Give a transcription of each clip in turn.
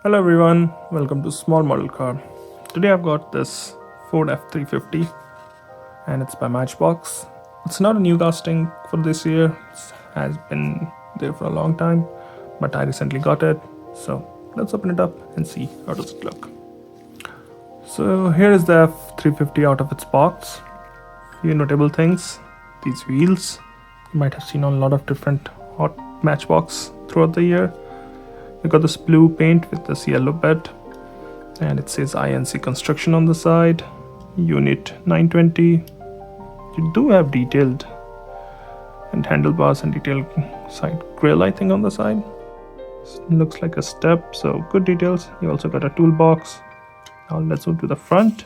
Hello everyone, welcome to Small Model Car. Today I've got this Ford F350 and it's by Matchbox. It's not a new casting for this year, it has been there for a long time, but I recently got it. So let's open it up and see how does it look. So here is the F350 out of its box. Few notable things, these wheels. You might have seen on a lot of different hot Matchbox throughout the year. You got this blue paint with this yellow bed, and it says INC construction on the side, unit 920. You do have detailed and handlebars and detailed side grille, I think, on the side. Looks like a step, so good details. You also got a toolbox. Now let's move to the front.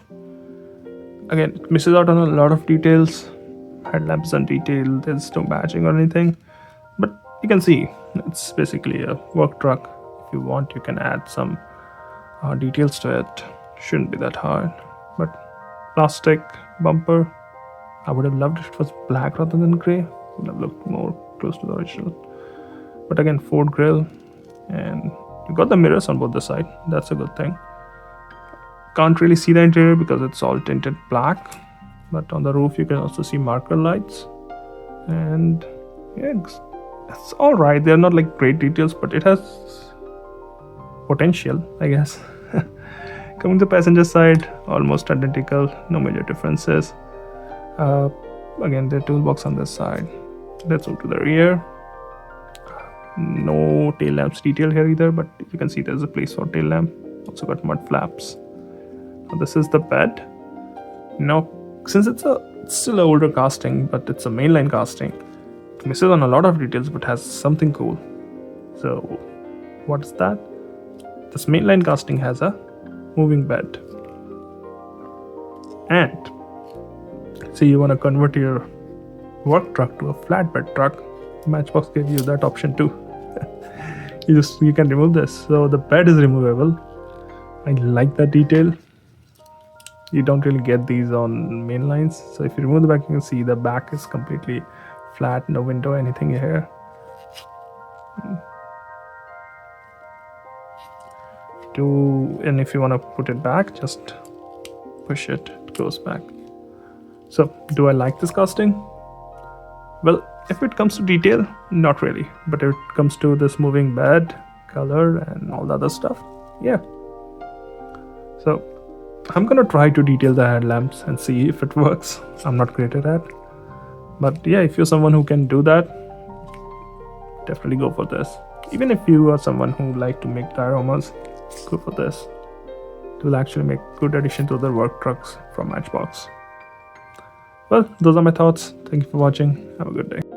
Again, it misses out on a lot of details. Headlamps undetailed, there's no badging or anything, but you can see it's basically a work truck. If you want, you can add some details to it. Shouldn't be that hard. But plastic bumper, I would have loved if it was black rather than gray. Would have looked more close to the original. But again, Ford grille, and you got the mirrors on both the side. That's a good thing. Can't really see the interior because it's all tinted black, but on the roof you can also see marker lights. And yeah, it's all right. They're not like great details, but it has potential, I guess. Coming to the passenger side, almost identical, no major differences. Again, the toolbox on this side. Let's move to the rear. No tail lamps detail here either, but you can see there's a place for tail lamp. Also got mud flaps. Now this is the bed. Now, since it's still an older casting, but it's a mainline casting, it misses on a lot of details but has something cool. So what is that? This mainline casting has a moving bed. And say you want to convert your work truck to a flatbed truck, Matchbox gave you that option too. you can remove this. So the bed is removable. I like that detail. You don't really get these on main lines. So if you remove the back, you can see the back is completely flat, no window, anything here. And if you want to put it back, just push it, it goes back. So do I like this casting? Well, if it comes to detail, not really. But if it comes to this moving bed, color, and all the other stuff, yeah. So I'm gonna try to detail the headlamps and see if it works. I'm not great at that, but yeah, if you're someone who can do that, definitely go for this. Even if you are someone who like to make dioramas, go for this. It will actually make good addition to the work trucks from Matchbox. Well, those are my thoughts. Thank you for watching. Have a good day.